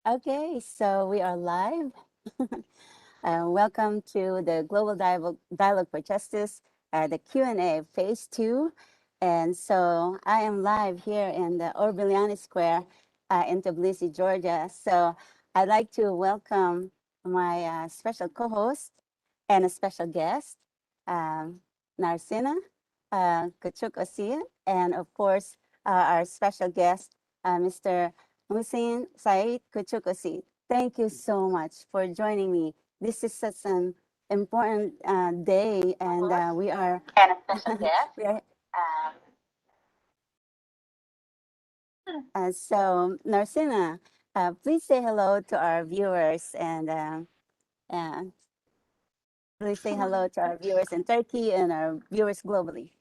Okay, so we are live. Welcome to the Global Dialogue for Justice, the Q&A Phase 2. And so I am live here in the Orbiliani Square in Tbilisi, Georgia. So I'd like to welcome my special co-host and a special guest, Narsina Kachuk, and of course, our special guest, Mr. Hussein Said Kuchukosi. Thank you so much for joining me. This is such an important day, and we are And a special guest. we are. Um, So Narsina, please say hello to our viewers and uh, please say hello to our viewers in Turkey and our viewers globally.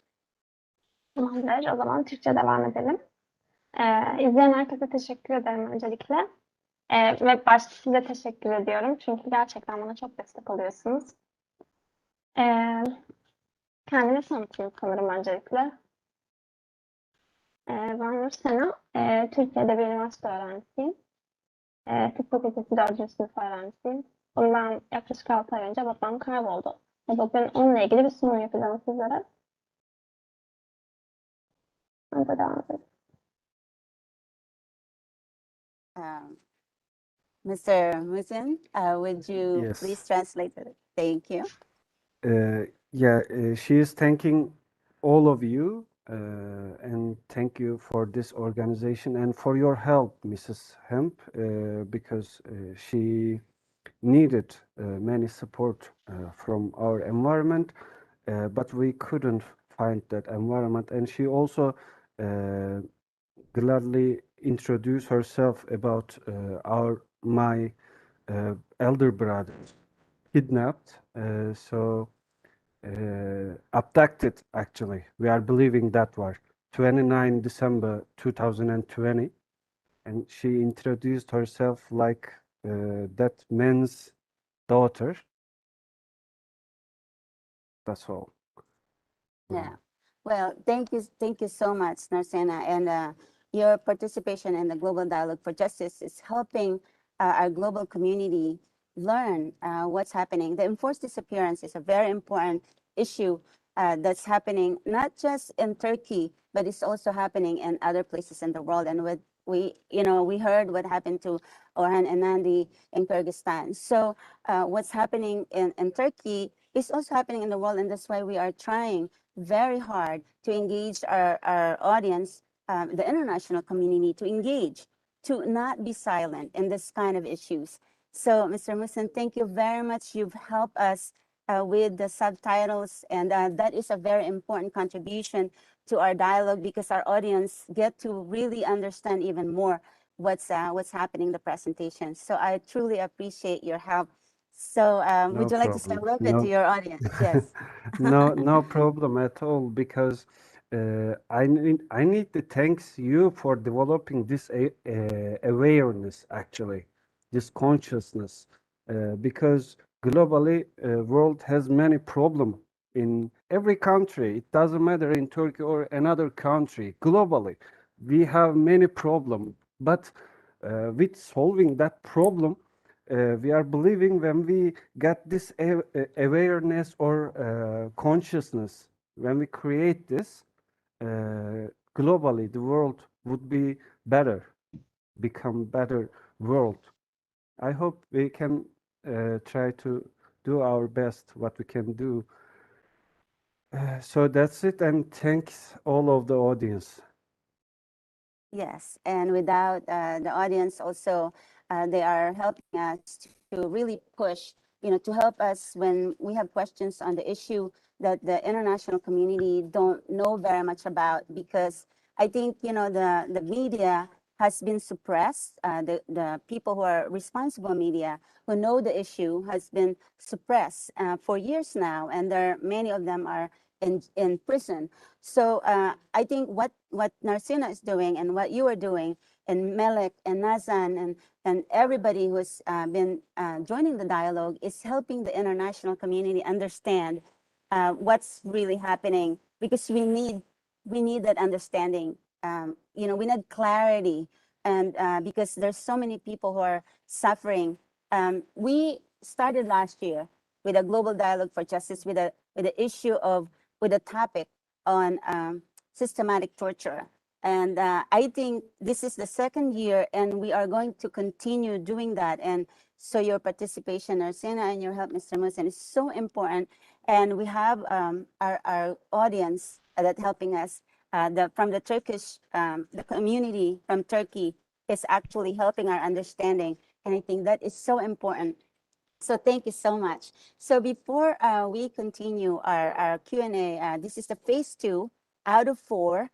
Tamamdır. O zaman Türkçe devam edelim. İzleyen herkese teşekkür ederim öncelikle. Ve başta size teşekkür ediyorum. Çünkü gerçekten bana çok destek oluyorsunuz. Kendimi tanıtayım sanırım öncelikle. Ben Nur Sena. Türkiye'de bir üniversite öğrencisiyim. Tıp fakültesi 4. sınıf öğrencisiyim. Bundan yaklaşık 6 ay önce babam kayboldu. Ve bugün onunla ilgili bir sunum yapacağım sizlere. Ben de devam edelim. Mr. Musin, would you Yes. please translate it? Thank you. She is thanking all of you and thank you for this organization and for your help, Mrs. Hemp, because she needed many support from our environment, but we couldn't find that environment. And she also gladly introduced herself about my elder brother kidnapped, abducted actually. We are believing that was 29 December 2020, and she introduced herself like that man's daughter. That's all. Yeah. Well, thank you so much, Narsena, and your participation in the Global Dialogue for Justice is helping our global community learn what's happening. The enforced disappearance is a very important issue that's happening not just in Turkey, but it's also happening in other places in the world. And we heard what happened to Orhan Enandi in Kyrgyzstan. So what's happening in Turkey is also happening in the world, and that's why we are trying very hard to engage our audience, the international community, to engage, to not be silent in this kind of issues. So, Mr. Musin, thank you very much. You've helped us with the subtitles, and that is a very important contribution to our dialogue because our audience get to really understand even more what's happening in the presentation. So I truly appreciate your help. So No would you like to say a problem. little bit to your audience? Yes. No problem at all, because I need to thanks you for developing this awareness, actually, this consciousness, because globally world has many problem in every country. It doesn't matter in Turkey or another country. Globally, we have many problem, but with solving that problem, we are believing when we get this awareness or consciousness, when we create this, globally the world would be better, become better world. I hope we can try to do our best what we can do. So that's it, and thanks all of the audience. Yes, and without the audience also, they are helping us to really push, to help us when we have questions on the issue that the international community don't know very much about, because I think, the media has been suppressed. The people who are responsible media who know the issue has been suppressed for years now, and many of them are in prison. So I think what Narsina is doing and what you are doing, and Melek and Nazan and everybody who's been joining the dialogue, is helping the international community understand what's really happening, because we need that understanding. We need clarity and because there's so many people who are suffering. We started last year with a global dialogue for justice with the issue of with a topic on systematic torture. And I think this is the second year, and we are going to continue doing that. And so your participation, Arsena, and your help, Mr. Musin, is so important. And we have our audience that helping us. From the Turkish, the community from Turkey is actually helping our understanding. And I think that is so important. So thank you so much. So before we continue our Q&A, this is the phase 2 out of 4,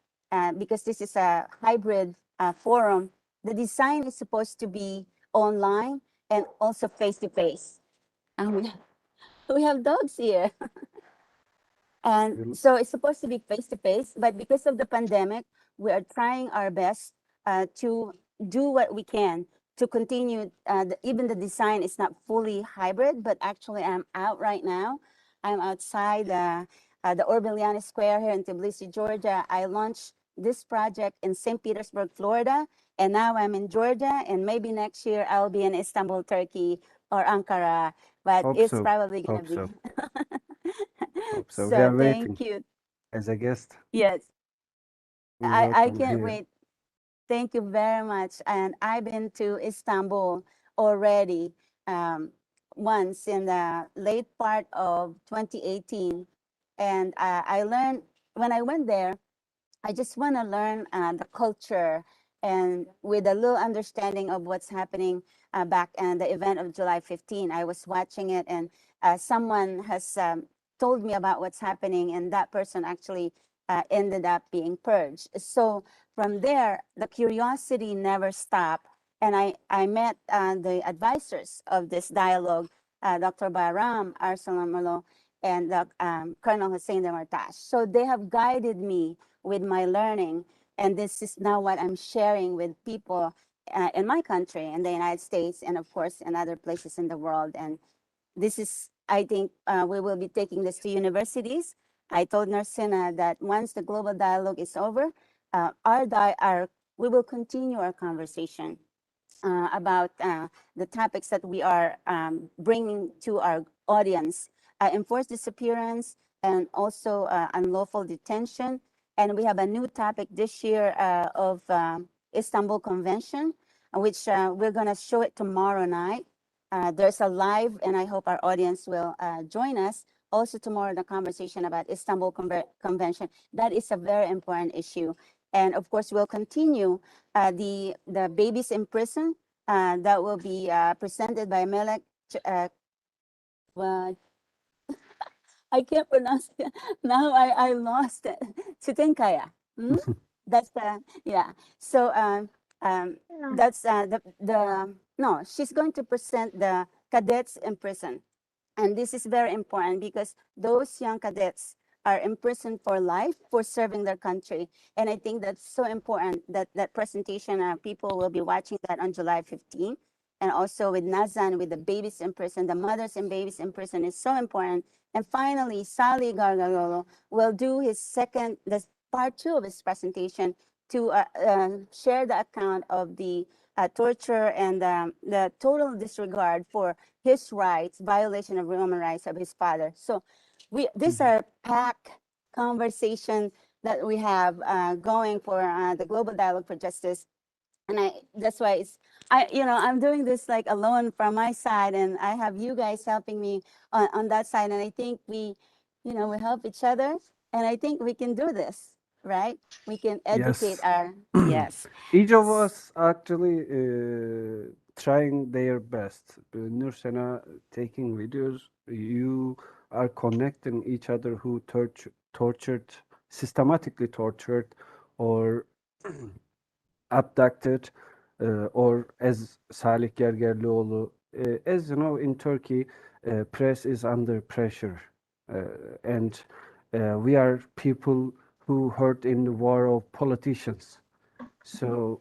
because this is a hybrid forum. The design is supposed to be online and also face-to-face. And we have dogs here. And so it's supposed to be face-to-face, but because of the pandemic, we are trying our best to do what we can to continue. Even the design is not fully hybrid, but actually I'm out right now. I'm outside the Orvillani Square here in Tbilisi, Georgia. I launched this project in St. Petersburg, Florida, and now I'm in Georgia, and maybe next year I'll be in Istanbul, Turkey, or Ankara, but Hope it's so. probably going Hope to be. so. Hope so. We So are waiting thank you. as a guest. Yes, We I welcome can't here. wait. Thank you very much. And I've been to Istanbul already once in the late part of 2018. And I learned when I went there, I just want to learn the culture and with a little understanding of what's happening back in the event of July 15. I was watching it, and someone has told me about what's happening, and that person actually ended up being purged. So from there, the curiosity never stopped. And I met the advisors of this dialogue, Dr. Bahram Arsalamalo and Colonel Hussein Demirtas. So they have guided me with my learning. And this is now what I'm sharing with people in my country, in the United States, and of course, in other places in the world. And this is, I think, we will be taking this to universities. I told Narsina that once the global dialogue is over, we will continue our conversation about the topics that we are bringing to our audience. Enforced disappearance and also unlawful detention. And we have a new topic this year of Istanbul Convention, which we're going to show it tomorrow night. There's a live, and I hope our audience will join us. Also tomorrow, the conversation about Istanbul Convention. That is a very important issue. And of course, we'll continue the babies in prison that will be presented by Melek. Uh, I can't pronounce it. Now I lost it. Chutenkaya. Hmm? That's the, yeah. So No. that's no, she's going to present the cadets in prison. And this is very important because those young cadets are imprisoned for life for serving their country. And I think that's so important that that presentation, people will be watching that on July 15th. And also with Nazan, with the babies in prison, the mothers and babies in prison is so important. And finally, Sally Gargalolo will do the part 2 of his presentation to share the account of the torture and the total disregard for his rights, violation of human rights of his father. So these are packed conversation that we have going for the Global Dialogue for Justice. And that's why I'm doing this like alone from my side, and I have you guys helping me on that side. And I think we help each other, and I think we can do this, right? We can educate Yes. our, yes. Each of us actually trying their best. Nursena taking videos, you are connecting each other who tortured, systematically tortured, or abducted, or as Salih Gergerlioğlu, as you know, in Turkey, press is under pressure, and we are people who hurt in the war of politicians. So,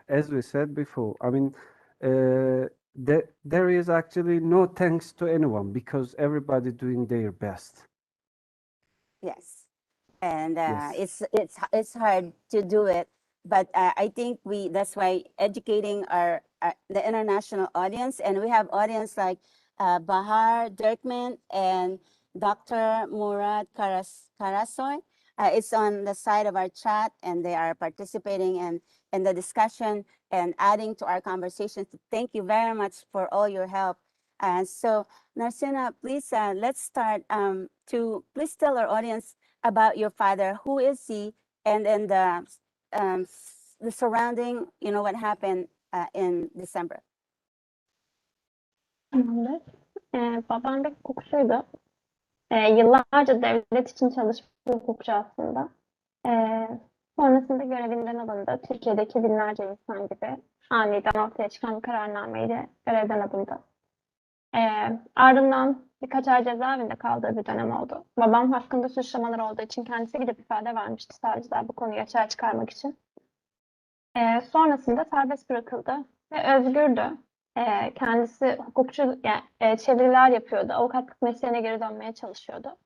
as we said before, I mean, there is actually no thanks to anyone because everybody doing their best. Yes. And Yes. it's hard to do it but I think that's why educating the international audience, and we have audience like Bahar Dirkman and Dr. Murad Karasoy. It's on the side of our chat, and they are participating in the discussion and adding to our conversation. Thank you very much for all your help. So Narsena, please let's start to please tell our audience about your father. Who is he? And then the surrounding, what happened in December. Tamamdır. Babam bir hukukçuydu. Yıllarca devlet için çalışmış bir hukukçu aslında. Sonrasında görevinden alındı. Türkiye'deki binlerce insan gibi aniden ortaya çıkan bir kararnameyle görevden alındı. Ardından birkaç ay cezaevinde kaldığı bir dönem oldu. Babam hakkında suçlamalar olduğu için kendisi gidip ifade vermişti savcılar bu konuyu açığa çıkarmak için. Sonrasında serbest bırakıldı ve özgürdü. Kendisi hukukçu, yani çeviriler yapıyordu. Avukatlık mesleğine geri dönmeye çalışıyordu.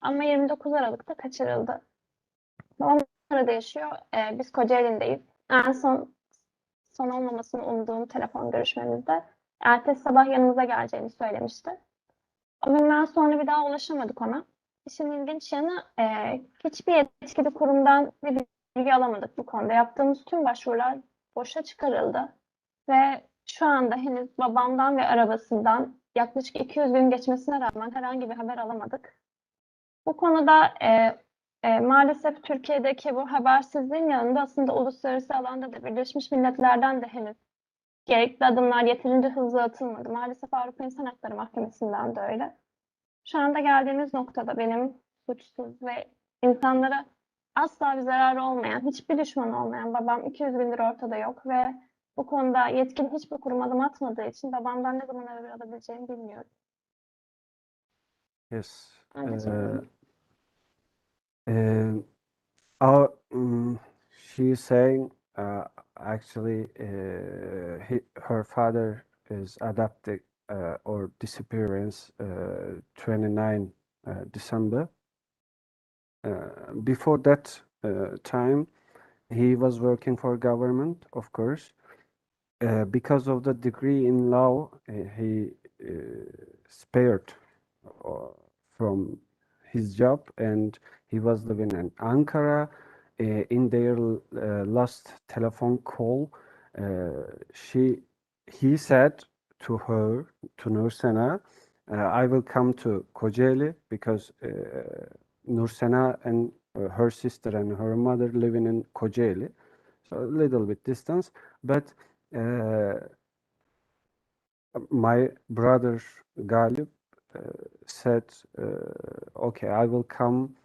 Ama 29 Aralık'ta kaçırıldı. Babam Ankara'da yaşıyor. Biz Kocaeli'ndeyiz. En son olmamasını umduğum telefon görüşmemizde ertesi sabah yanımıza geleceğini söylemişti. O günden sonra bir daha ulaşamadık ona. İşin ilginç yanı hiçbir yetkili kurumdan bir bilgi alamadık bu konuda. Yaptığımız tüm başvurular boşa çıkarıldı. Ve şu anda henüz babamdan ve arabasından yaklaşık 200 gün geçmesine rağmen herhangi bir haber alamadık. Bu konuda maalesef Türkiye'deki bu habersizliğin yanında aslında uluslararası alanda da Birleşmiş Milletler'den de henüz gerekli adımlar yeterince hızlı atılmadı. Maalesef Avrupa İnsan Hakları Mahkemesi'nden de öyle. Şu anda geldiğimiz noktada benim suçsuz ve insanlara asla bir zararı olmayan, hiçbir düşman olmayan babam 200 gündür ortada yok ve bu konuda yetkili hiçbir kurum adım atmadığı için babamdan ne zaman haber alabileceğimi bilmiyorum. Yes. Anladım. She's saying actually her father is adopted or disappearance 29 December. Before that time, he was working for government, of course. Because of the degree in law, he spared from his job, and he was living in Ankara. In their last telephone call, he said to her, to Nursena, I will come to Kocaeli because Nursena and her sister and her mother living in Kocaeli, so a little bit distance, but my brother Galip said, okay, I will come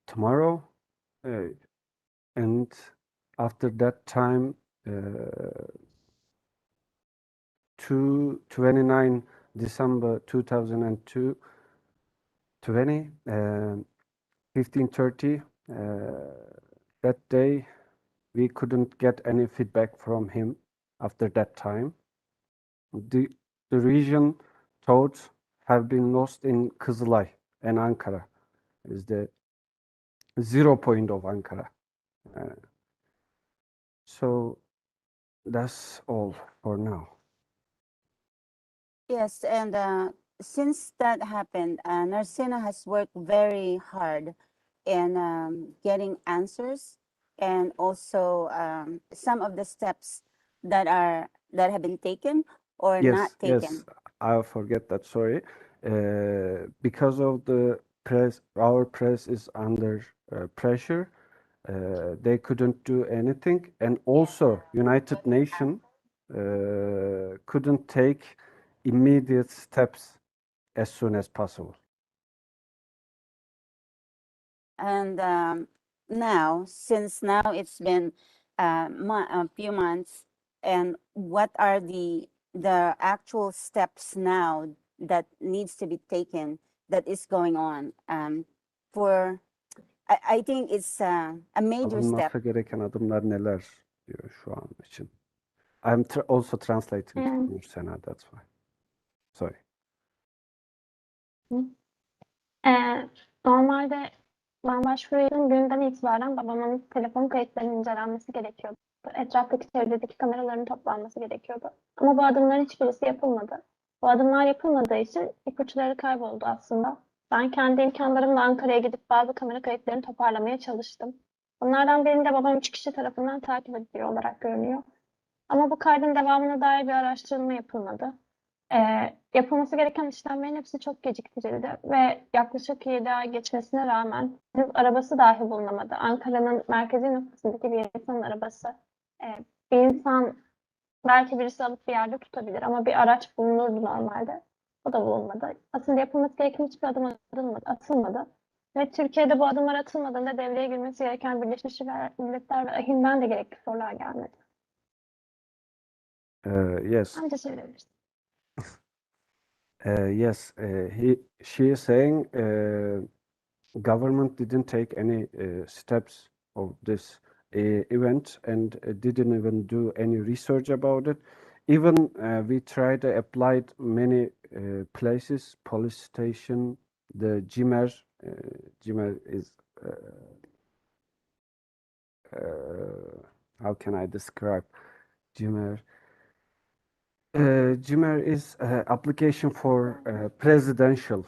tomorrow, and after that time, 29 December 2002, 15:30, that day, we couldn't get any feedback from him after that time. The region thoughts have been lost in Kızılay and Ankara. Is the 0 point of Ankara. So that's all for now. Yes, and since that happened, Narsena has worked very hard in getting answers, and also some of the steps that have been taken or not taken. Yes, I forget that. Sorry, because of the press, our press is under pressure. They couldn't do anything, and also United Nations couldn't take immediate steps as soon as possible. And now, since now it's been a few months, and what are the actual steps now that needs to be taken, that is going on I think it's a major step. Alınması gereken adımlar neler diyor şu an için. I'm also translating to Nursena, that's why. Sorry. Normalde Ben başvurduğum günden itibaren babamın telefon kayıtlarının incelenmesi gerekiyordu. Etraftaki çevredeki kameraların toplanması gerekiyordu. Ama bu adımların hiçbirisi yapılmadı. Bu adımlar yapılmadığı için ipuçları kayboldu aslında. Ben kendi imkanlarımla Ankara'ya gidip bazı kamera kayıtlarını toparlamaya çalıştım. Bunlardan birinde babam 3 kişi tarafından takip ediliyor olarak görünüyor. Ama bu kaydın devamına dair bir araştırma yapılmadı. Yapılması gereken işlemlerin hepsi çok geciktirildi ve yaklaşık 7 ay geçmesine rağmen henüz arabası dahi bulunamadı. Ankara'nın merkezi noktasındaki bir insanın arabası. Bir insan belki birisi alıp bir yerde tutabilir ama bir araç bulunurdu normalde. O da bulunmadı. Aslında yapılması gereken hiçbir adım atılmadı. Ve Türkiye'de bu adımlar atılmadığında devreye girmesi gereken Birleşmiş Milletler ve AHİM'den de gerekli sorular gelmedi. Yes. Anca söyleyebiliriz. Yes. She is saying government didn't take any steps of this event and didn't even do any research about it. Even we tried to apply many places, police station, the GİMER. GİMER is how can I describe GİMER? GİMER is application for presidential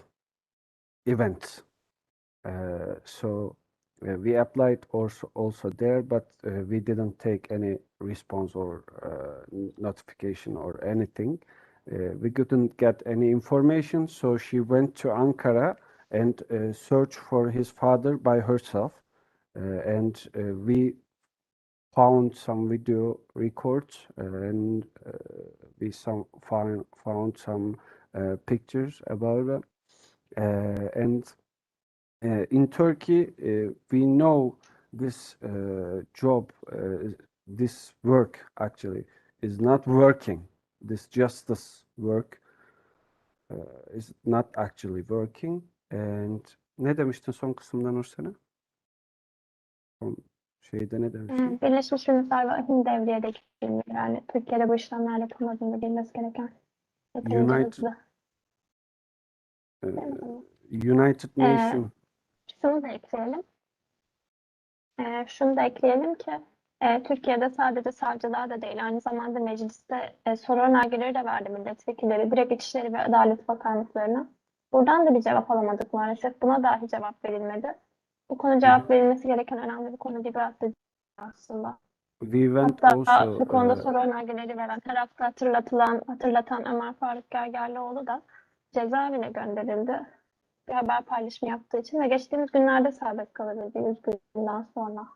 events. So we applied also there, but we didn't take any response or notification or anything. We couldn't get any information, so she went to Ankara and searched for his father by herself. And we found some video records and we found some pictures about it. And in Turkey, we know this job, this work actually is not working. This justice work is not actually working. And ne demiştin son kısımdan Nursena? Son şeyde ne demiştin? Birleşmiş Milletler ve AHİM devreye de girmiyor. Yani Türkiye'de bu işlemler yapılmadığında bilmesi gereken yeterince hızlı. United Nations. Şunu da ekleyelim. Şunu da ekleyelim ki Türkiye'de sadece savcılar da değil, aynı zamanda mecliste soru önergeleri de verdi milletvekilleri, direkt İçişleri ve Adalet Bakanlıklarına. Buradan da bir cevap alamadık maalesef. Buna dahi cevap verilmedi. Bu konu cevap verilmesi gereken önemli bir konu değil aslında. Hatta bu konuda soru önergeleri veren tarafta hatırlatan Ömer Faruk Gergerlioğlu da cezaevine gönderildi. Bir haber paylaşımı yaptığı için ve geçtiğimiz günlerde serbest kalabildi 100 günden sonra.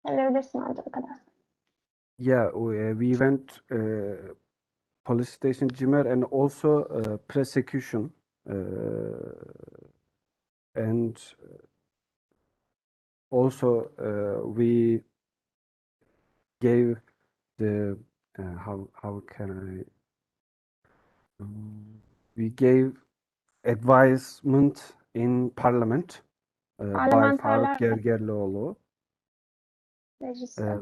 Söyleyebilirsin ancak o kadar. Yeah, we went police station GİMER and also prosecution and also we gave the how can I we gave advisement in parliament by Faruk Gergerlioğlu,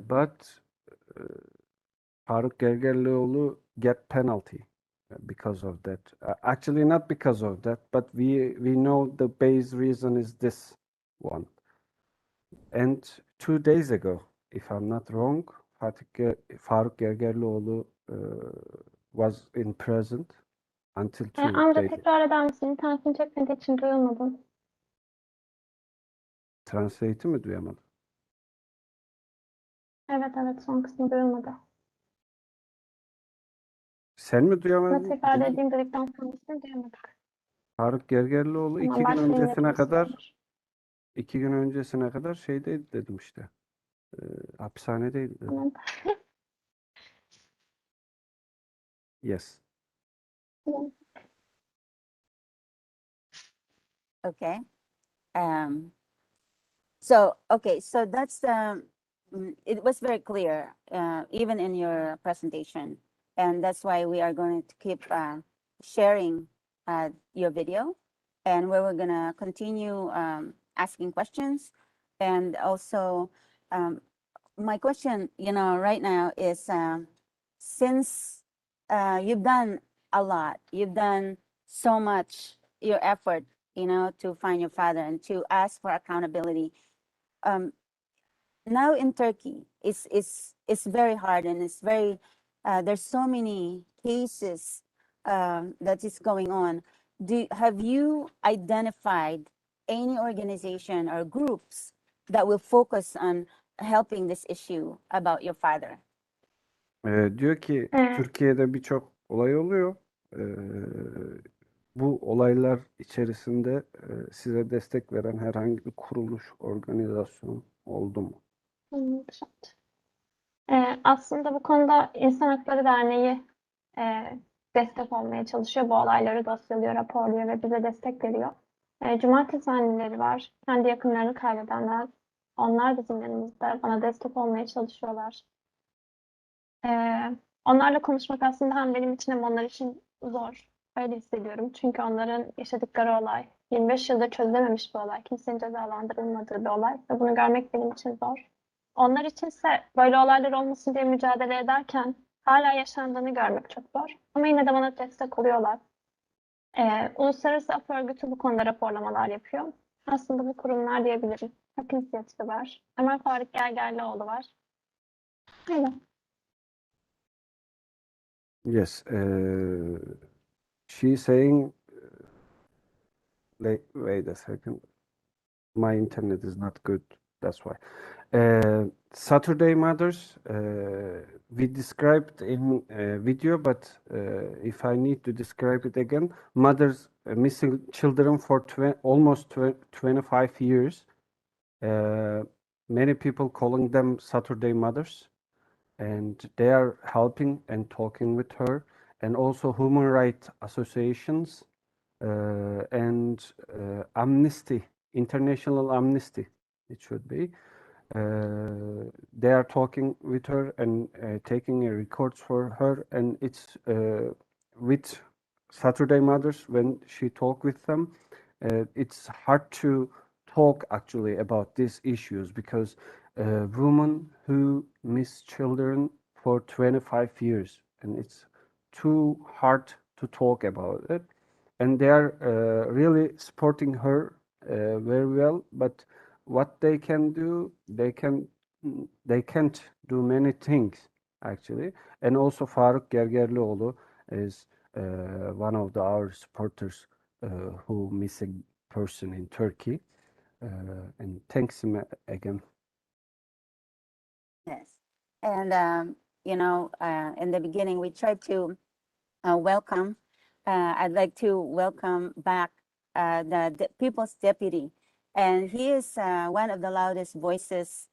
but Faruk Gergerlioğlu get penalty because of that. Actually, not because of that, but we know the base reason is this one. And 2 days ago, if I'm not wrong, Faruk Gergerlioğlu was in prison until 2 Amca days. tekrar eder misin? İnternetini çekmediği için duyulmadım. Translate'i mi duyamadım? Evet, son kısmı duyulmadı. Sen mi duyamadın? Tekrar dediğim dedikten sonrasını duyamadık. Faruk Gergerlioğlu Tamam, 2 gün belki öncesine kadar vardır. 2 gün öncesine kadar şeydeydi dedim işte. Hapishanedeydi dedim. Tamam. Yes. Okay. So that's it was very clear, even in your presentation, and that's why we are going to keep sharing your video, and where we're going to continue asking questions. And also, my question, right now is, since you've done a lot, you've done so much, your effort to find your father and to ask for accountability. Now in Turkey, it's very hard, and it's very there's so many cases that is going on. Have you identified any organization or groups that will focus on helping this issue about your father? Diyor ki Ee, Türkiye'de birçok olay oluyor. Ee, Bu olaylar içerisinde size destek veren herhangi bir kuruluş, organizasyon oldu mu? Aslında bu konuda İnsan Hakları Derneği destek olmaya çalışıyor. Bu olayları dosyalıyor, raporluyor ve bize destek veriyor. Cumartesi anneleri var. Kendi yakınlarını kaybedenler. Onlar bizim yanımızda. Bana destek olmaya çalışıyorlar. Onlarla konuşmak aslında hem benim için hem onlar için zor. Öyle hissediyorum. Çünkü onların yaşadıkları olay 25 yılda çözülememiş bir olay. Kimsenin cezalandırılmadığı bir olay. Ve bunu görmek benim için zor. Onlar içinse böyle olaylar olmasın diye mücadele ederken hala yaşandığını görmek çok zor. Ama yine de bana destek oluyorlar. Uluslararası Af Örgütü bu konuda raporlamalar yapıyor. Aslında bu kurumlar diyebilirim. Hak İnisiyatifi var. Ömer Faruk Gergerlioğlu var. Öyle. Yes. She's saying, wait a second. My internet is not good. That's why. Saturday Mothers, we described in video, but if I need to describe it again, mothers missing children for almost 25 years. Many people calling them Saturday Mothers, and they are helping and talking with her, and also human rights associations and Amnesty, International Amnesty, it should be. They are talking with her and taking records for her, and it's with Saturday Mothers, when she talk with them, it's hard to talk actually about these issues, because women who miss children for 25 years, and it's too hard to talk about it, and they are really supporting her very well, but what they can do, they can't do many things actually. And also Faruk Gergerlioğlu is one of our supporters who missing person in Turkey, and thanks him again. Yes. And, in the beginning, we tried to welcome, I'd like to welcome back the People's Deputy. And he is one of the loudest voices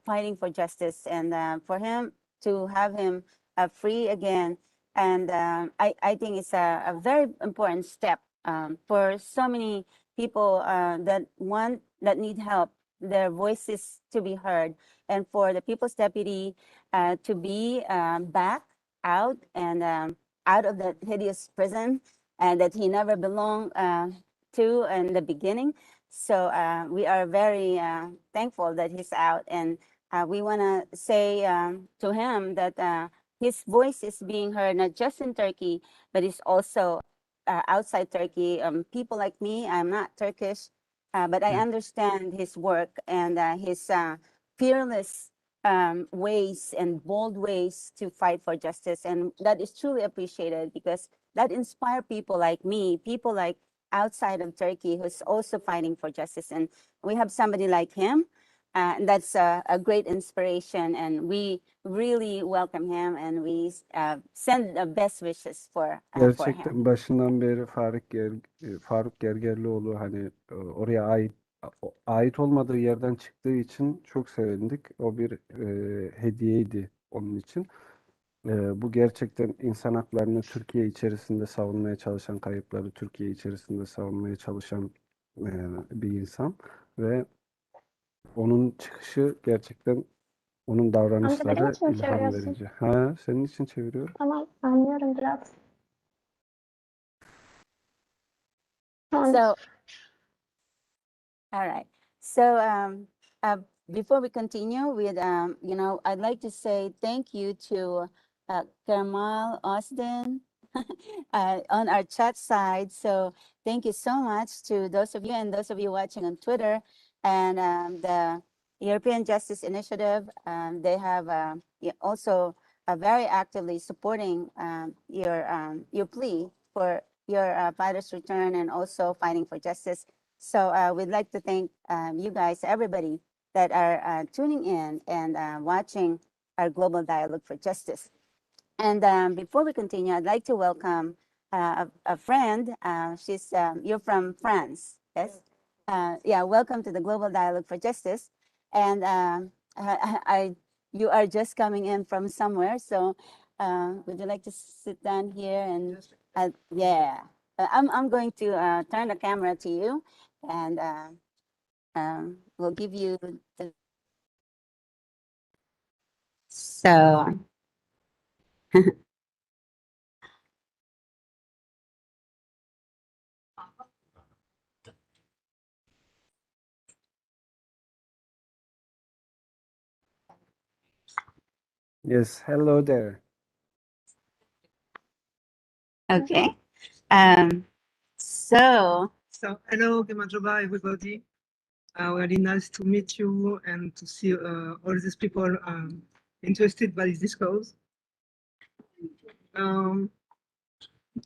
fighting for justice. And for him to have him free again, and I think it's a very important step for so many people that need help, their voices to be heard, and for the People's Deputy to be back out and out of that hideous prison that he never belonged to in the beginning. So we are very thankful that he's out, and we want to say to him that his voice is being heard not just in Turkey, but it's also outside Turkey. People like me, I'm not Turkish, but I understand his work and his fearless ways and bold ways to fight for justice. And that is truly appreciated, because that inspire people like me, people like outside of Turkey who's also fighting for justice. And we have somebody like him. And that's a great inspiration. And we really welcome him, and we send the best wishes for him. Gerçekten başından beri Faruk Gergerlioğlu hani oraya ait olmadığı yerden çıktığı için çok sevindik. O bir hediyeydi onun için. Bu gerçekten insan haklarını Türkiye içerisinde savunmaya çalışan, kayıpları Türkiye içerisinde savunmaya çalışan bir insan ve onun çıkışı gerçekten, onun Amca benim davranışları için mi ilham çeviriyorsun? verici. Ha, senin için çeviriyorum. Tamam, anlıyorum biraz. Tamam. So, all right. So before we continue with, I'd like to say thank you to Kamal Austin, on our chat side. So thank you so much to those of you and those of you watching on Twitter and the European Justice Initiative. They have also very actively supporting your plea for your father's return and also fighting for justice. So we'd like to thank you guys, everybody that are tuning in and watching our global dialogue for justice. And before we continue, I'd like to welcome a friend. You're from France, yes? Yeah, welcome to the Global Dialogue for Justice. And you are just coming in from somewhere, so would you like to sit down here and yeah, I'm going to turn the camera to you, and we'll give you the so. Yes, hello there. Okay. So Hello, Gemajoba, everybody. Really nice to meet you and to see all these people interested by this cause.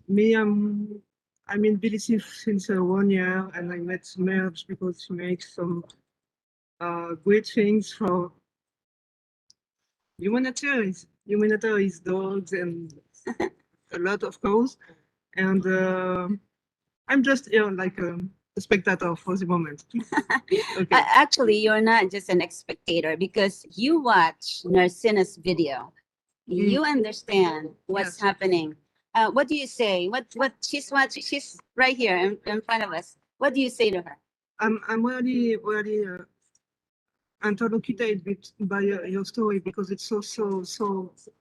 Me, I'm in BDC since 1 year, and I met Merge because she makes some great things for humanitarian dogs and a lot of cause. And I'm just here like a spectator for the moment. Okay. actually, you're not just an spectator because you watch Narsina's video. You understand what's Yes. happening. What do you say? What she's watching? She's right here in front of us. What do you say to her? I'm really interlocuted by your story because it's so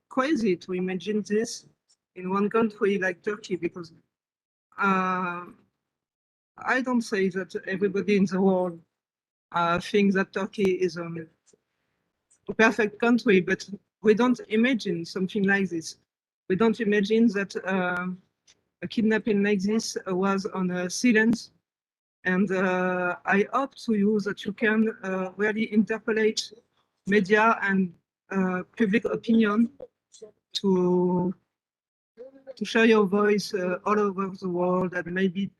crazy to imagine this in one country like Turkey, because I don't say that everybody in the world thinks that Turkey is a perfect country, but we don't imagine something like this. We don't imagine that a kidnapping like this was on a silence. And I hope to you that you can really interpolate media and public opinion to share your voice all over the world, and maybe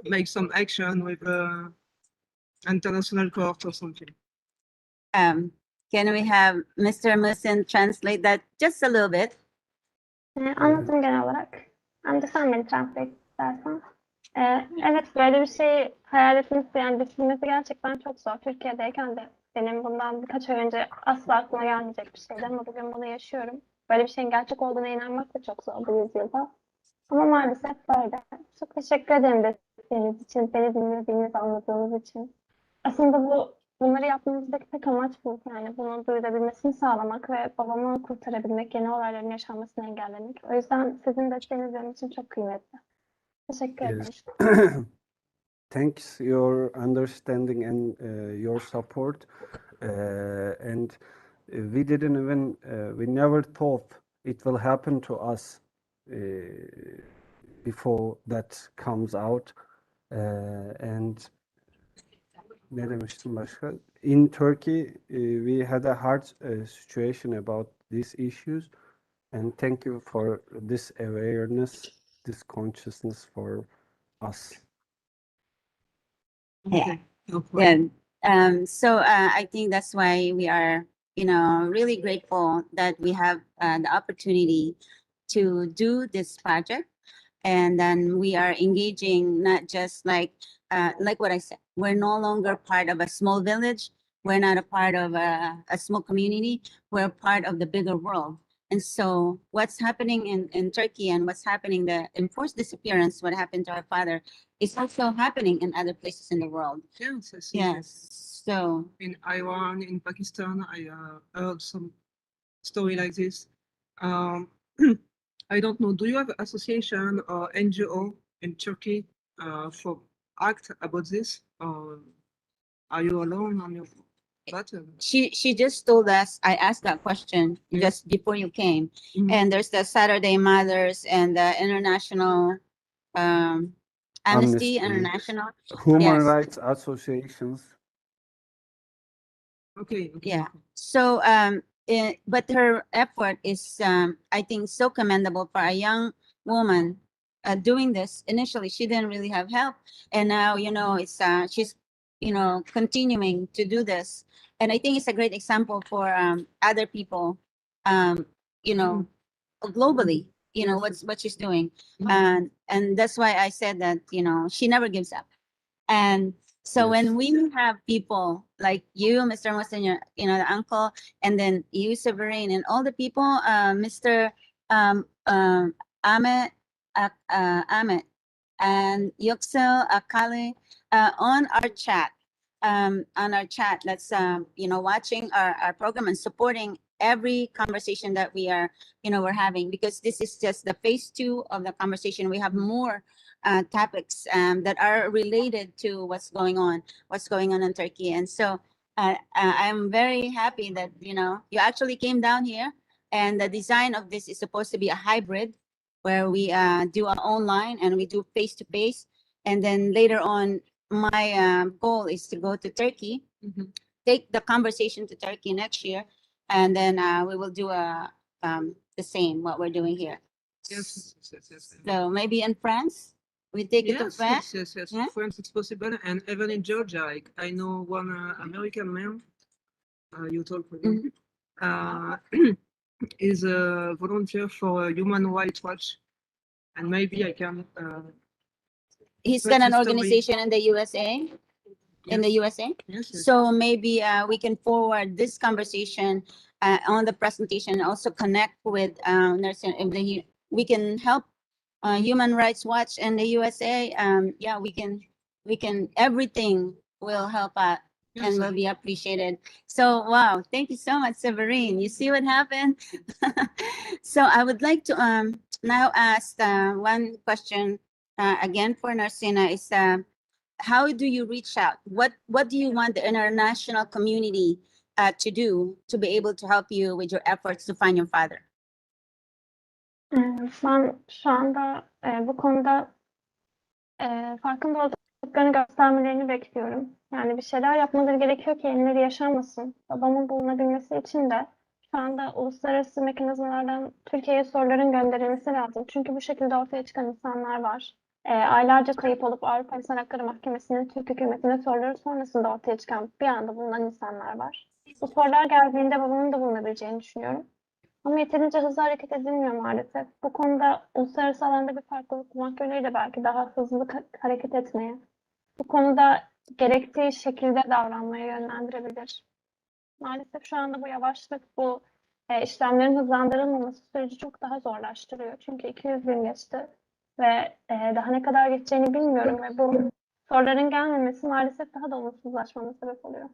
make some action with international court or something. Can we have Mr. Musin translate that just a little bit? Anlatayım genel olarak. Amca sen beni translate istersen. Evet, böyle bir şey hayal etmesi, yani düşünmesi gerçekten çok zor. Türkiye'deyken de benim bundan birkaç ay önce asla aklıma gelmeyecek bir şeydi ama bugün bunu yaşıyorum. Böyle bir şeyin gerçek olduğuna inanmak da çok zor bu yüzyılda. Ama maalesef böyle. Çok teşekkür ederim desteğiniz için, beni dinlediğiniz, anladığınız için. Aslında bunları yapmamızdaki tek amaç bu. Yani bunun duyulabilmesini sağlamak ve babamı kurtarabilmek, yeni olayların yaşanmasını engellemek. O yüzden sizin desteğiniz benim için çok kıymetli. Teşekkür ederim. Yes. Thanks your understanding and your support. And we didn't even we never thought it will happen to us before that comes out. And ne demiştim başka? In Turkey, we had a hard situation about these issues, and thank you for this awareness, this consciousness for us. Yeah. No problem. Yeah. So I think that's why we are, really grateful that we have the opportunity to do this project, and then we are engaging not just like what I said. We're no longer part of a small village. We're not a part of a small community. We're part of the bigger world. And so what's happening in Turkey and what's happening, the enforced disappearance, what happened to our father, is also happening in other places in the world. Yes, I see. Yes. So In Iran, in Pakistan, I heard some story like this. I don't know. Do you have association or NGO in Turkey for act about this, or are you alone on your? button. She just told us, I asked that question just before you came. Mhm. And there's the Saturday Mothers and the International Amnesty Amnesty. International. Human Yes. rights associations. Okay. Yeah. So but her effort is I think so commendable for a young woman doing this. Initially she didn't really have help, and now it's she's continuing to do this, and I think it's a great example for other people, um globally, what she's doing. And that's why I said that she never gives up. And so when Yes. we have people like you, Mr. Monsignor, the uncle, and then you, Severine, and all the people, Mr. Ahmed, Ahmed, and Yuxel, Akali, on our chat, that's watching our program and supporting every conversation that we're having, because this is just the phase 2 of the conversation. We have more topics that are related to what's going on in Turkey. And so I'm very happy that you actually came down here, and the design of this is supposed to be a hybrid where we do our online and we do face to face, and then later on my goal is to go to Turkey, take the conversation to Turkey next year, and then we will do the same what we're doing here. Yes. So maybe in France, we take it to France. Yes. Yeah? France, it's possible, and even in Georgia, I know one American man. You talk with him. Is a volunteer for Human Rights Watch, and maybe I can. He's What's got an his story? organization in the USA. In the USA. Yes. So maybe we can forward this conversation on the presentation, and also connect with nursing. We can help Human Rights Watch in the USA. Yeah, we can. Everything will help out and Yes. will be appreciated. So wow, thank you so much, Severine. You see what happened? So I would like to now ask one question again for Narsina. Is how do you reach out? What do you want the international community to do to be able to help you with your efforts to find your father? Ben şu anda bu konuda farkında olduklarını göstermelerini bekliyorum. Yani bir şeyler yapmaları gerekiyor ki elleri yaşanmasın. Babamın bulunabilmesi için de şu anda uluslararası mekanizmalardan Türkiye'ye soruların gönderilmesi lazım. Çünkü bu şekilde ortaya çıkan insanlar var. Aylarca kayıp olup Avrupa İnsan Hakları Mahkemesi'nin Türk hükümetine soruları sonrasında ortaya çıkan bir anda bulunan insanlar var. Bu sorular geldiğinde babamın da bulunabileceğini düşünüyorum. Ama yeterince hızlı hareket edilmiyor maalesef. Bu konuda uluslararası alanda bir farklılık bulmak yönüyle belki daha hızlı hareket etmeye, bu konuda gerektiği şekilde davranmaya yönlendirebilir. Maalesef şu anda bu yavaşlık, bu işlemlerin hızlandırılmaması süreci çok daha zorlaştırıyor. Çünkü 200 gün geçti ve daha ne kadar geçeceğini bilmiyorum ve bu soruların gelmemesi maalesef daha da umutsuzlaşmama sebep oluyor.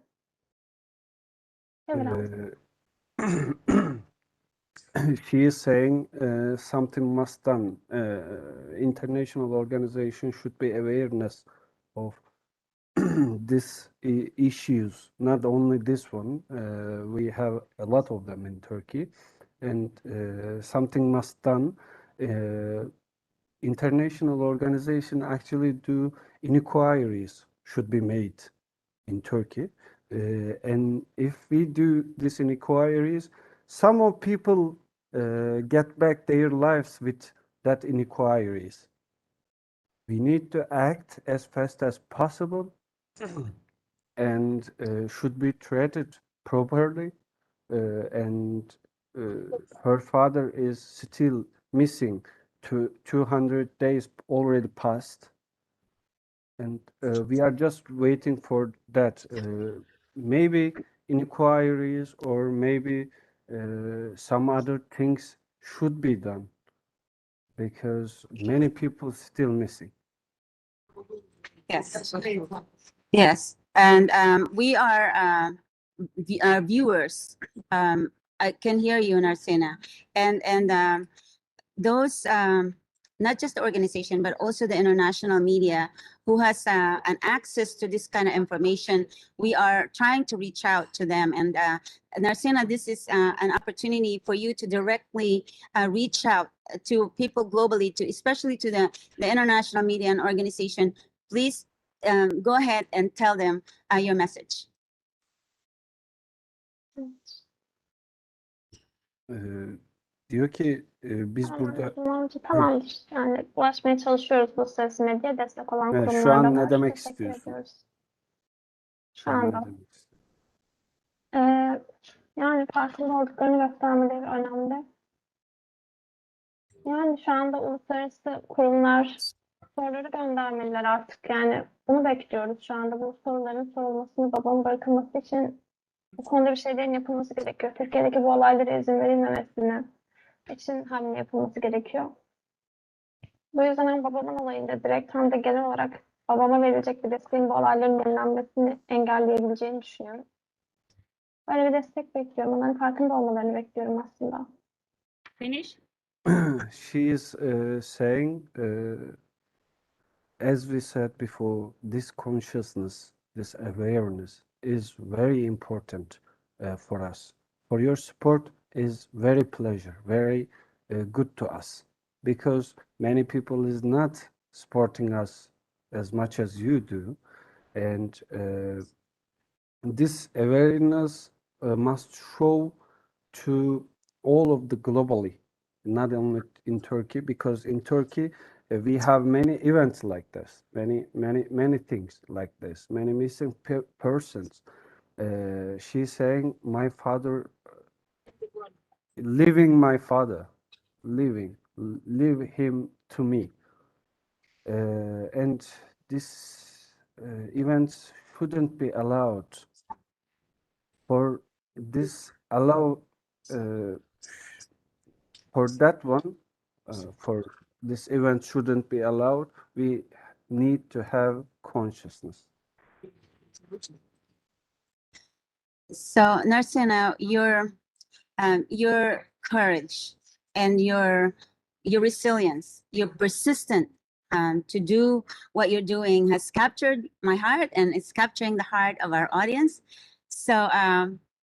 She is saying something must done. International organization should be awareness of these issues. Not only this one. We have a lot of them in Turkey, and something must done. International organization actually do inquiries should be made in Turkey, and if we do these inquiries, some of people get back their lives with that inquiries. We need to act as fast as possible and should be treated properly. And her father is still missing. 200 days already passed, and we are just waiting for that. Maybe inquiries or maybe some other things should be done because many people still missing. Yes. Yes. And we are viewers. I can hear you, Narsina. And those not just the organization, but also the international media who has an access to this kind of information. We are trying to reach out to them. And Narsena, this is an opportunity for you to directly reach out to people globally, to especially to the international media and organization. Please go ahead and tell them your message. Evet. Diyor ki biz Tamam, burada tamamdır. Yani ulaşmaya çalışıyoruz uluslararası medyaya. Destek olan Evet, şu kurumlar an da ne var. demek Teşekkür istiyorsun? ediyoruz. Şu Şu an ne anda. demek istiyorsun? Yani farkında olduklarını göstermeleri önemli. Yani şu anda uluslararası kurumlar soruları göndermeliler artık. Yani bunu bekliyoruz şu anda. Bu soruların sorulmasını, babamın bırakılması için bu konuda bir şeylerin yapılması gerekiyor. Türkiye'deki bu olaylara izin verilmemesini için hamle yapılması gerekiyor. Bu yüzden hem babamın olayında direkt hem de genel olarak babama verilecek bir desteğin bu olayların önlenmesini engelleyebileceğini düşünüyorum. Böyle bir destek bekliyorum. Onların farkında olmalarını bekliyorum aslında. Finish. She is saying, as we said before, this consciousness, this awareness is very important for us. For your support is very pleasure, very good to us, because many people is not supporting us as much as you do, and this awareness must show to all of the globally, not only in Turkey, because in Turkey we have many events like this, many things like this, many missing persons. She's saying my father, leaving my father, leave him to me, and this events shouldn't be allowed. For this allow for that one, for this event shouldn't be allowed, we need to have consciousness. So Narsena, your courage and your resilience, your persistent to do what you're doing has captured my heart, and it's capturing the heart of our audience. So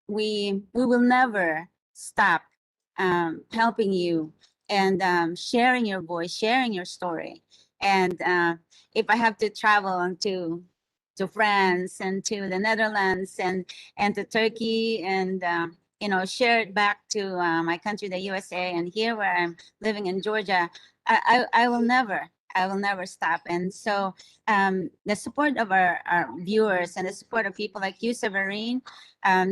we will never stop helping you and sharing your voice, sharing your story. And if I have to travel to France and to the Netherlands and to Turkey and share it back to my country, the USA, and here where I'm living in Georgia, I will never stop. And so the support of our viewers and the support of people like you, Severine,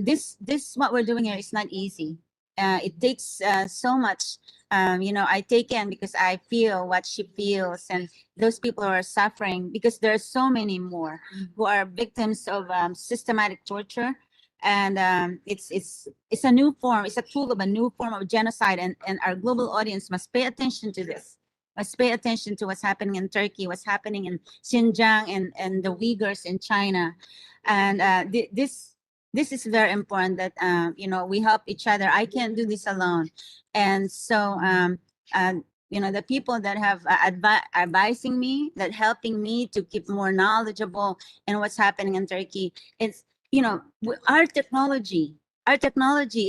this what we're doing here is not easy. It takes so much. I take in because I feel what she feels, and those people who are suffering, because there are so many more who are victims of systematic torture. And it's a new form, it's a tool of a new form of genocide, and our global audience must pay attention to this, must pay attention to what's happening in Turkey, what's happening in Xinjiang and the Uyghurs in China. And this is very important that we help each other. I can't do this alone. And so the people that have advising me, that helping me to keep more knowledgeable in what's happening in Turkey, it's our technology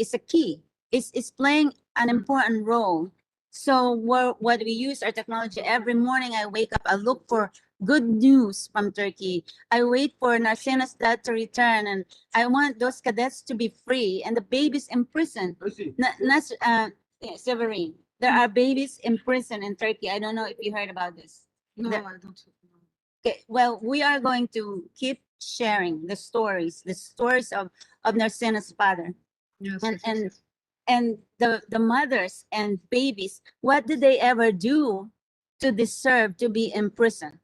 is a key. It's playing an important role. So what we use our technology every morning. I wake up, I look for good news from Turkey. I wait for Narsena's dad to return, and I want those cadets to be free and the babies in prison. Severine, there are babies in prison in Turkey. I don't know if you heard about this. No, The- I don't. Okay, well, we are going to keep sharing the stories of Narsena's father, Yes, and yes, and yes. and the mothers and babies. What did they ever do to deserve to be in prison?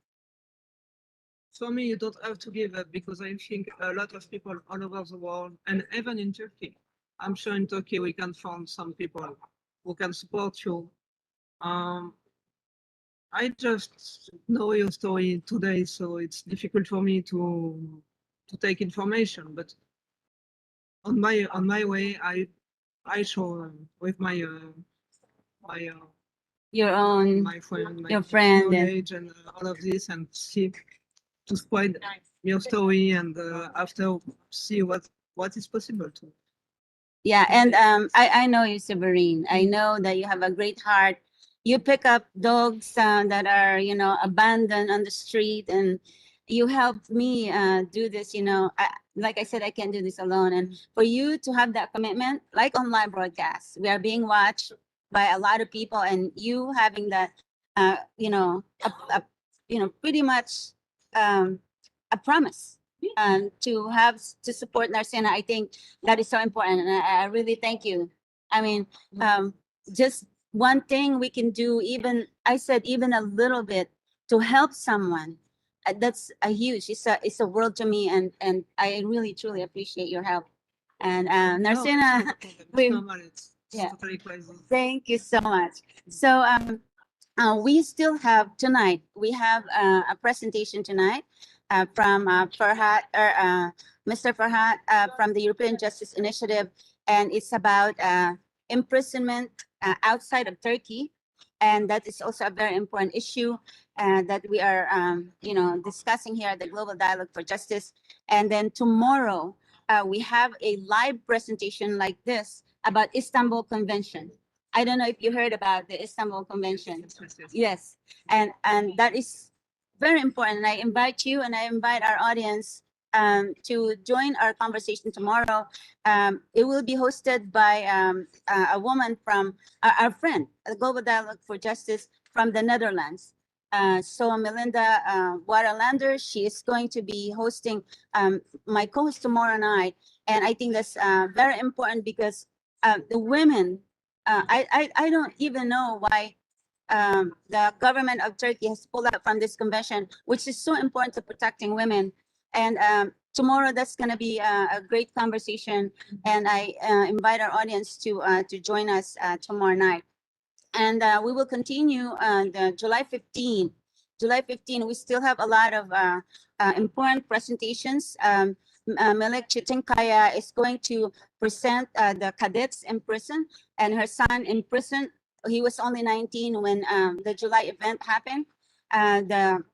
For me, you don't have to give up, because I think a lot of people all over the world, and even in Turkey, I'm sure in Turkey we can find some people who can support you. I just know your story today, so it's difficult for me to take information. But on my way, I show with my your own, my friend, my your friend, and knowledge, and all of this, and see to spread your story, and after see what is possible to. yeah, and I know you, Severine. I know that you have a great heart. You pick up dogs that are, abandoned on the street, and you helped me do this. Like I said, I can't do this alone. And for you to have that commitment, like on live broadcasts, we are being watched by a lot of people, and you having that, pretty much a promise to support Narcena. I think that is so important, and I really thank you. I mean, just one thing we can do, even a little bit to help someone. That's a huge. It's a world to me, and I really truly appreciate your help. And No, it's Narcena, not a problem. It's we- normal. It's yeah. totally crazy. thank you so much. So we still have tonight. We have a presentation tonight from Farhat, Mr. Farhat from the European Justice Initiative, and it's about imprisonment outside of Turkey, and that is also a very important issue that we are, discussing here at the Global Dialogue for Justice. And then tomorrow we have a live presentation like this about Istanbul Convention. I don't know if you heard about the Istanbul Convention. Yes, and that is very important. And I invite you and I invite our audience to join our conversation tomorrow. It will be hosted by a woman from our friend, the Global Dialogue for Justice from the Netherlands. So Melinda Waterlander, she is going to be hosting my co-host tomorrow night. And I think that's very important because the women, I don't even know why the government of Turkey has pulled out from this convention, which is so important to protecting women. And tomorrow, that's going to be a great conversation. And I invite our audience to join us tomorrow night. And we will continue the July 15. July 15, we still have a lot of important presentations. Melek Chitinkaya is going to present the cadets in prison and her son in prison. He was only 19 when the July event happened. The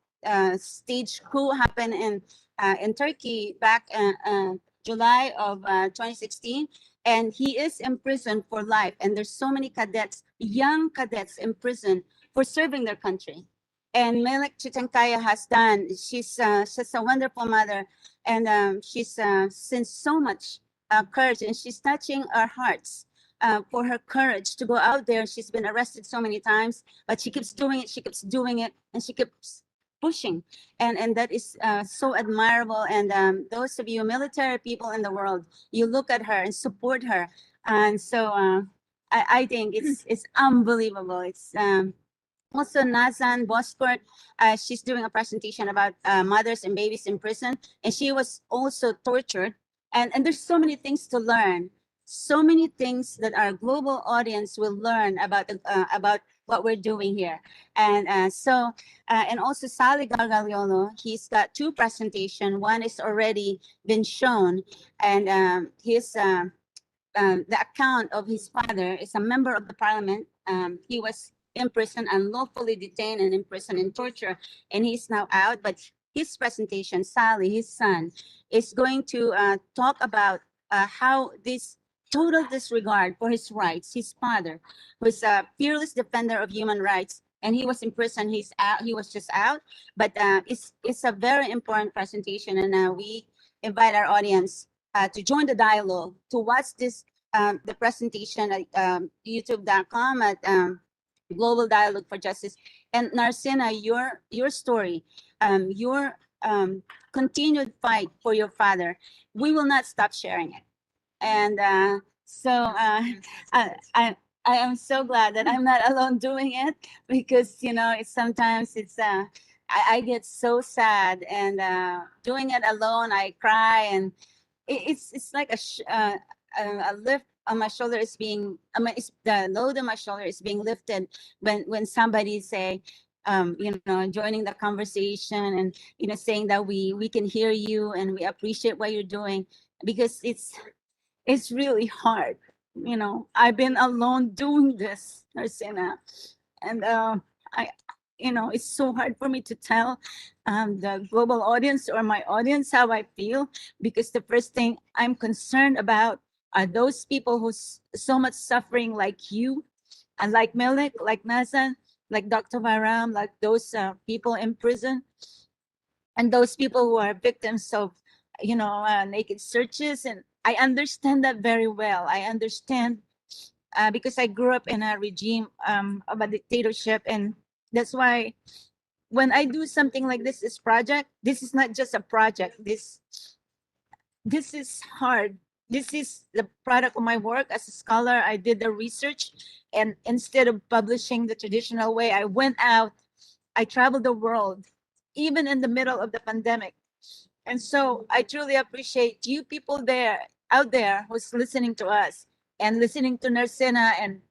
stage coup happened in Turkey back July of 2016, and he is in prison for life. And there's so many cadets, young cadets in prison for serving their country. And Melek Chitankaya has done. She's a wonderful mother, and she's seen so much courage, and she's touching our hearts for her courage to go out there. She's been arrested so many times, but she keeps doing it. She keeps doing it, and she keeps pushing, and that is so admirable. And those of you military people in the world, you look at her and support her, and so I think it's unbelievable. It's also Nazan Boskort, she's doing a presentation about mothers and babies in prison, and she was also tortured. And there's so many things to learn, so many things that our global audience will learn about what we're doing here. And and also Sally Gargagliolo, he's got two presentations. One is already been shown, and the account of his father is a member of the parliament. He was in prison, unlawfully detained and imprisoned in torture, and he's now out. But his presentation, Sally, his son, is going to talk about how this total disregard for his rights, his father was a fearless defender of human rights, and he was in prison. He's out. He was just out. But it's a very important presentation, and we invite our audience to join the dialogue, to watch this the presentation at youtube.com at Global Dialogue for Justice. And Narcena, your story, your continued fight for your father, we will not stop sharing it. And I am so glad that I'm not alone doing it, because it's sometimes I get so sad, and doing it alone I cry, and it's like a lift on my shoulder is being, it's the load on my shoulder is being lifted when somebody say, joining the conversation, and saying that we can hear you and we appreciate what you're doing, because it's really hard. I've been alone doing this, Narcena, And I, it's so hard for me to tell the global audience or my audience how I feel, because the first thing I'm concerned about are those people who's so much suffering, like you, and like Melik, like Nazan, like Dr. Varam, like those people in prison, and those people who are victims of, naked searches. And I understand that very well. I understand because I grew up in a regime of a dictatorship, and that's why when I do something like this project, this is not just a project. This is hard. This is the product of my work as a scholar. I did the research, and instead of publishing the traditional way, I went out, I traveled the world, even in the middle of the pandemic. And so I truly appreciate you people out there who's listening to us and listening to Narsena, and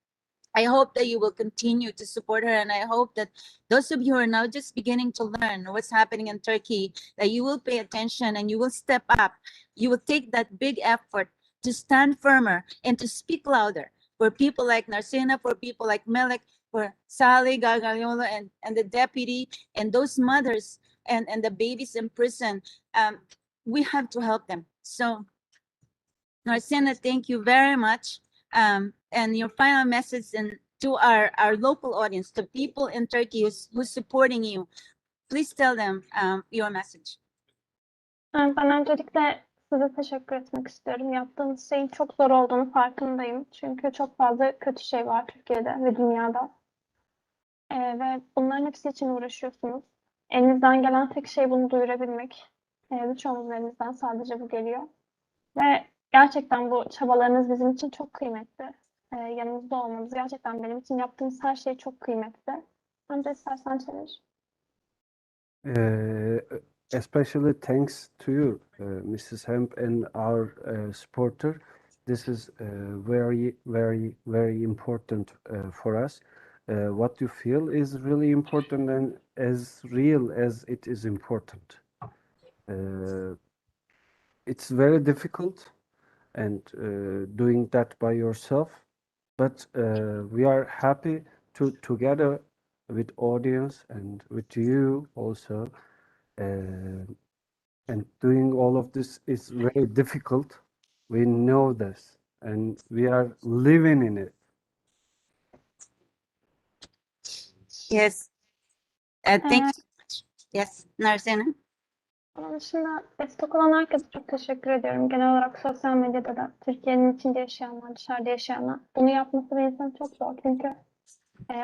I hope that you will continue to support her. And I hope that those of you who are now just beginning to learn what's happening in Turkey, that you will pay attention and you will step up. You will take that big effort to stand firmer and to speak louder for people like Narsena, for people like Melik, for Sally Gargagliola and the deputy and those mothers and the babies in prison. We have to help them. So Narsena, thank you very much. And your final message to our local audience, to people in Turkey who's supporting you, please tell them your message. Ben öncelikle size teşekkür etmek istiyorum. Yaptığınız şeyin çok zor olduğunu farkındayım. Çünkü çok fazla kötü şey var Türkiye'de ve dünyada. Ve bunların hepsi için uğraşıyorsunuz. Elinizden gelen tek şey bunu duyurabilmek. Birçoğumuzun elimizden sadece bu geliyor. Ve gerçekten bu çabalarınız bizim için çok kıymetli. Yanınızda olmanız gerçekten benim için yaptığınız her şey çok kıymetli. Önce istersen çevir. Especially thanks to you, Mrs. Hemp, and our supporter. This is very, very, very important for us. What you feel is really important and as real as it is important. It's very difficult and doing that by yourself, but we are happy to together with audience and with you also. And doing all of this is very difficult. We know this, and we are living in it. Yes. Thank you. Yes, Narsena. Onun dışında destek olan herkese çok teşekkür ediyorum. Genel olarak sosyal medyada da Türkiye'nin içinde yaşayanlar, dışarıda yaşayanlar. Bunu yapması bir insan çok zor. Çünkü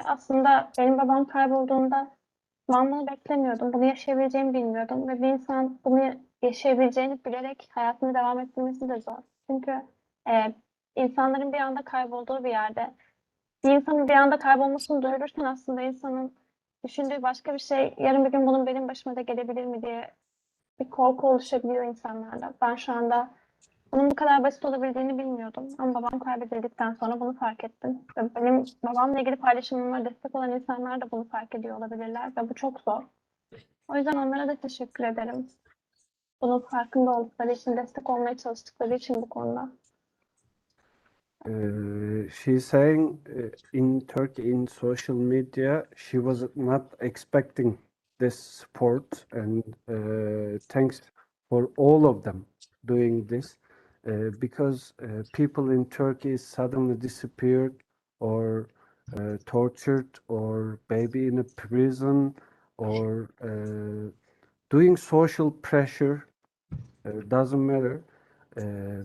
aslında benim babam kaybolduğunda ben bunu beklemiyordum. Bunu yaşayabileceğimi bilmiyordum. Ve bir insan bunu yaşayabileceğini bilerek hayatını devam ettirmesi de zor. Çünkü insanların bir anda kaybolduğu bir yerde bir insanın bir anda kaybolmasını duyururken aslında insanın düşündüğü başka bir şey, yarın bir gün bunun benim başıma da gelebilir mi diye bir korku oluşabiliyor insanlarda. Ben şu anda bunun bu kadar basit olabildiğini bilmiyordum. Ama babam kaybedildikten sonra bunu fark ettim. Ve benim babamla ilgili paylaşımıma destek olan insanlar da bunu fark ediyor olabilirler. Ve bu çok zor. O yüzden onlara da teşekkür ederim. Bunun farkında oldukları için, destek olmaya çalıştıkları için bu konuda. She's saying in Turkey, in social media, she was not expecting this support, and thanks for all of them doing this, because people in Turkey suddenly disappeared or tortured or maybe in a prison or doing social pressure, doesn't matter.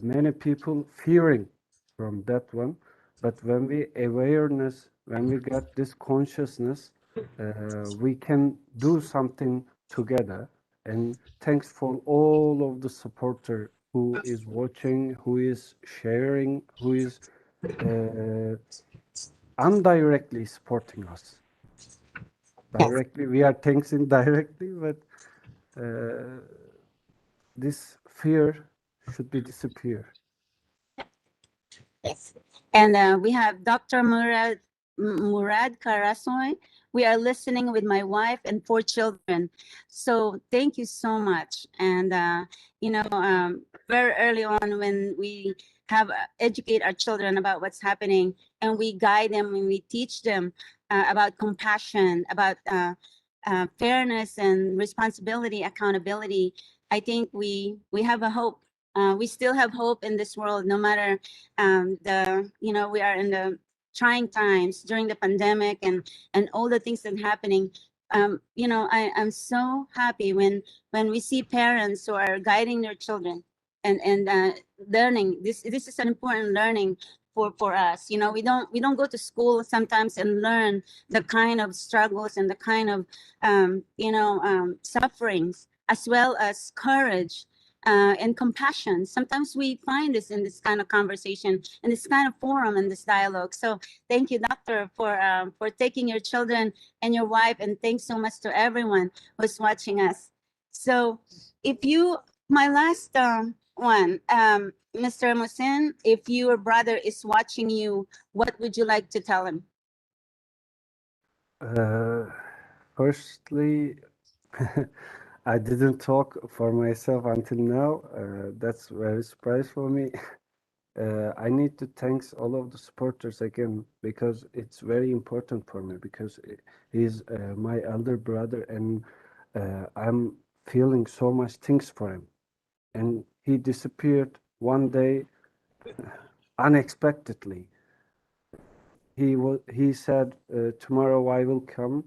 Many people fearing from that one, but when we get this consciousness, we can do something together. And thanks for all of the supporter who is watching, who is sharing, who is indirectly supporting us. Directly, we are thanks indirectly, but this fear should be disappear. Yes. And we have Dr. Murad Karasoy. We are listening with my wife and 4 children. So thank you so much. And, very early on when we have educate our children about what's happening and we guide them and we teach them about compassion, about fairness and responsibility, accountability, I think we have a hope. We still have hope in this world, no matter we are in the trying times during the pandemic and all the things that are happening. I'm so happy when we see parents who are guiding their children and learning. This is an important learning for us. We don't go to school sometimes and learn the kind of struggles and the kind of sufferings, as well as courage and compassion. Sometimes we find this in this kind of conversation, in this kind of forum, in this dialogue. So thank you, Doctor, for taking your children and your wife, and thanks so much to everyone who's watching us. So my last one, Mr. Musin, if your brother is watching you, what would you like to tell him? Firstly, I didn't talk for myself until now. That's very surprise for me. I need to thank all of the supporters again, because it's very important for me, because he's my elder brother, and I'm feeling so much things for him. And he disappeared one day unexpectedly. He said, tomorrow I will come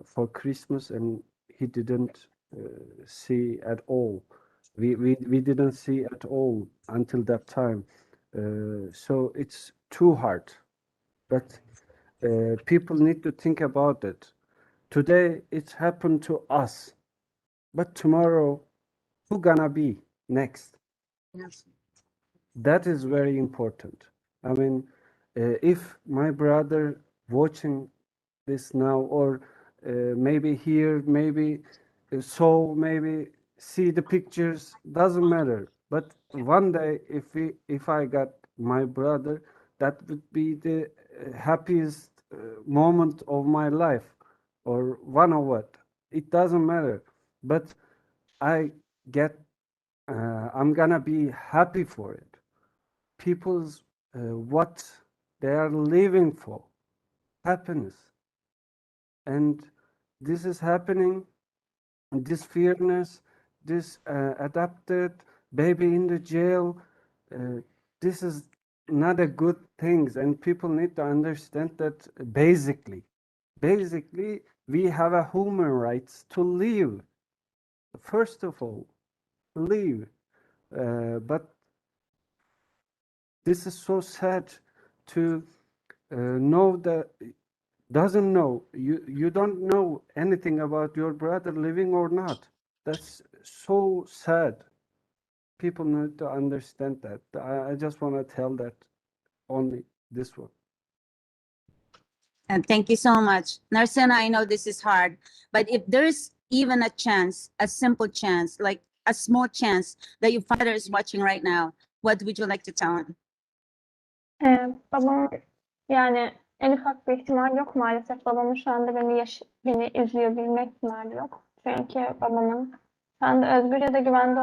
for Christmas, and he didn't see at all. We didn't see at all until that time. So it's too hard. But people need to think about it. Today it's happened to us, but tomorrow who gonna be next? Yes. That is very important. I mean, if my brother watching this now, or maybe here, maybe maybe see the pictures, doesn't matter. But one day, if I got my brother, that would be the happiest moment of my life, or one of what. It doesn't matter. But I get, I'm gonna be happy for it. People's what they are living for, happiness. And this is happening, this fairness, this adopted baby in the jail, this is not a good thing, and people need to understand that basically we have a human rights to live, first of all, live. But this is so sad to know that doesn't know, you don't know anything about your brother living or not. That's so sad. People need to understand that. I just want to tell that, only this one. And thank you so much. Narsena, I know this is hard, but if there's even a chance, a simple chance, like a small chance that your father is watching right now, what would you like to tell him? Babam, yani en ufak bir ihtimal yok maalesef. Babamın şu anda beni izliyor bilme ihtimali yok. Çünkü babamın şu anda özgür ya da güvende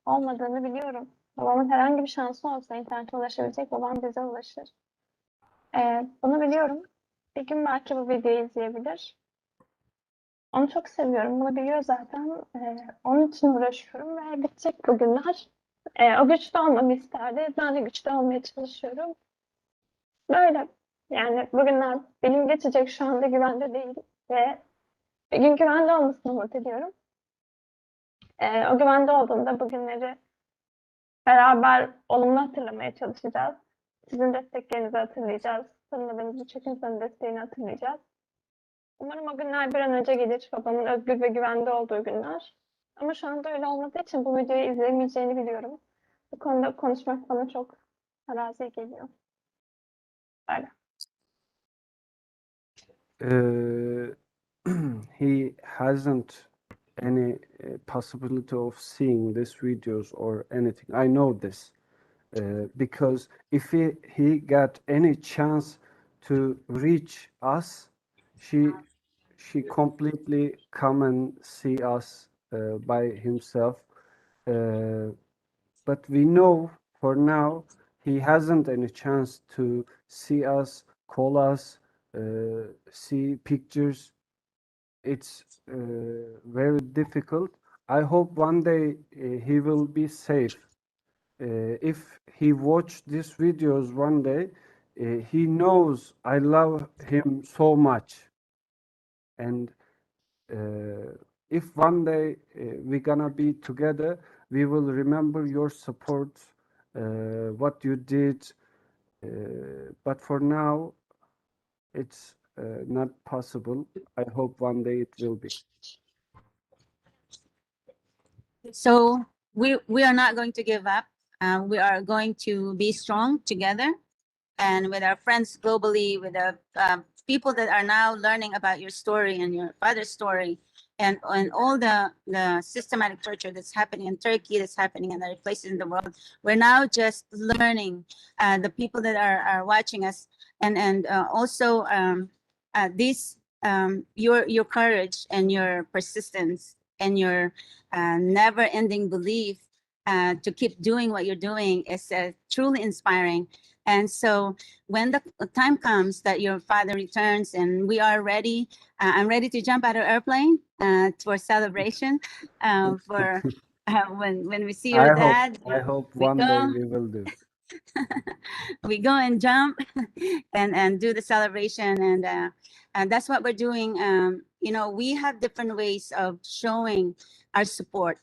olmadığını biliyorum. Babamın herhangi bir şansı olsa internete ulaşabilecek, babam bize ulaşır. Bunu biliyorum. Bir gün belki bu videoyu izleyebilir. Onu çok seviyorum. Bunu biliyor zaten. Onun için uğraşıyorum ve bitecek bu günler. O güçte olmamı isterdi. Ben de güçte olmaya çalışıyorum. Böyle. Yani bugünler benim geçecek, şu anda güvende değil ve bir gün güvende olmasını umut ediyorum. O güvende olduğunda bugünleri beraber olumlu hatırlamaya çalışacağız. Sizin desteklerinizi hatırlayacağız. Tanımadığımız birçok insanın desteğini hatırlayacağız. Umarım o günler bir an önce gelir. Babamın özgür ve güvende olduğu günler. Ama şu anda öyle olmadığı için bu videoyu izlemeyeceğini biliyorum. Bu konuda konuşmak bana çok arazi geliyor. Öyle. He hasn't any possibility of seeing these videos or anything. I know this because if he got any chance to reach us, she completely come and see us by himself. But we know for now he hasn't any chance to see us, call us, see pictures. It's very difficult. I hope one day he will be safe. If he watched these videos one day, he knows I love him so much. And if one day we're gonna be together, we will remember your support, what you did. But for now, it's not possible. I hope one day it will be. So we are not going to give up. We are going to be strong together, and with our friends globally, with the people that are now learning about your story and your father's story, and all the systematic torture that's happening in Turkey, that's happening in other places in the world. We're now just learning. The people that are watching us, and also this your courage and your persistence and your never-ending belief to keep doing what you're doing is truly inspiring. And so when the time comes that your father returns and we are ready, I'm ready to jump out of airplane for celebration. For when we see your dad, I hope we one day go. we will do. We go and jump and do the celebration, and that's what we're doing. You know, we have different ways of showing our support.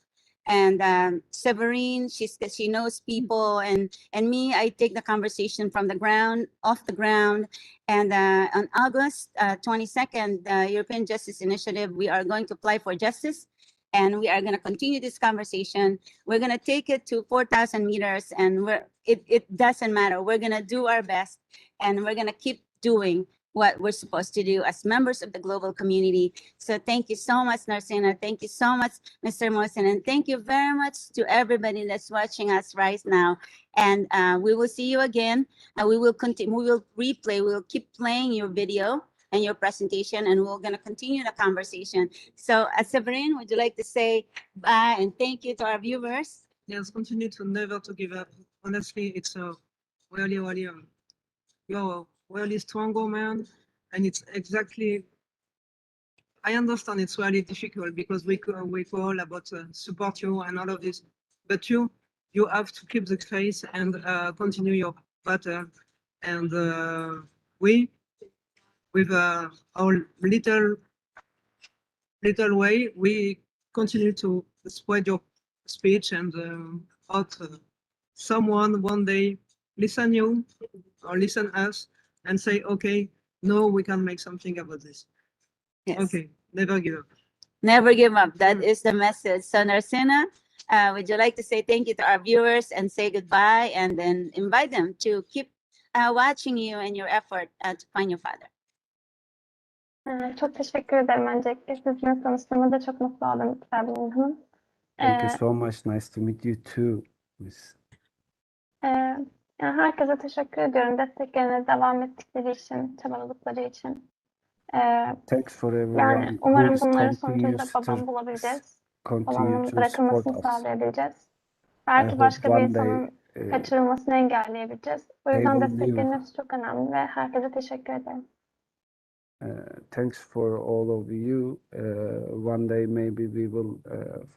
And Severine, she knows people, and me, I take the conversation from the ground, off the ground. And on August 22nd, the European Justice Initiative, we are going to apply for justice, and we are going to continue this conversation. We're going to take it to 4,000 meters, and it doesn't matter. We're going to do our best, and we're going to keep doing what we're supposed to do as members of the global community. So thank you so much, Narsena. Thank you so much, Mr. Mohsen. And thank you very much to everybody that's watching us right now. And we will see you again. We will continue. We will replay. We will keep playing your video and your presentation, and we're going to continue the conversation. So, Severine, would you like to say bye and thank you to our viewers? Yes, continue to never to give up. Honestly, it's a really, really, you're a really strong woman, and it's exactly. I understand it's really difficult because we call about support you and all of this, but you have to keep the faith and continue your battle, and we with our little way we continue to spread your speech and out someone one day listen you or listen us and say, okay, no, we can make something about this. Yes. Okay, never give up. Never give up. That is the message. So, Narsena, would you like to say thank you to our viewers and say goodbye, and then invite them to keep watching you and your effort to find your father? Çok teşekkür ederim. Öncelikle sizinle tanıştığıma da çok mutlu oldum Sevilin Hanım. Thank you so much. Nice to meet you too, Miss. Yani herkese teşekkür ediyorum. Desteklerine devam ettikleri için, çabaladıkları için. Thanks for everyone Yani umarım who's bunların continues sonucunda babamı to bulabileceğiz. continue Babamın to support bırakılmasını us. sağlayabileceğiz. I Belki hope başka bir one day insanın kaçırılmasını engelleyebileceğiz. O they yüzden will desteklerin live. hepsi çok önemli ve herkese teşekkür ederim. Thanks for all of you. One day maybe we will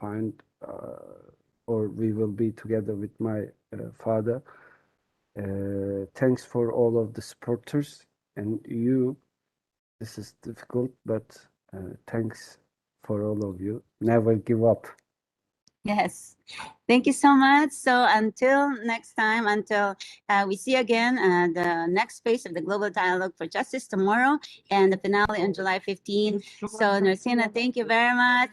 find or we will be together with my father. Thanks for all of the supporters and you. This is difficult, but thanks for all of you. Never give up. Yes. Thank you so much. So until next time, until we see again the next phase of the Global Dialogue for Justice tomorrow and the finale on July 15. So Narsena, thank you very much.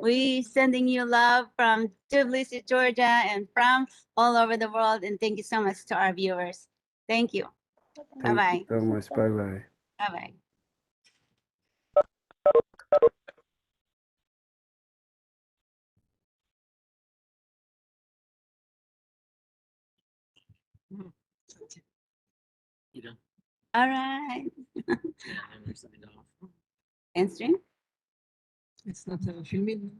We sending you love from Tbilisi, Georgia, and from all over the world. And thank you so much to our viewers. Thank you. Thank Bye-bye. you so much. Bye-bye. Bye-bye. You done? All right. Yeah, I'm signed off. End stream? It's not filming.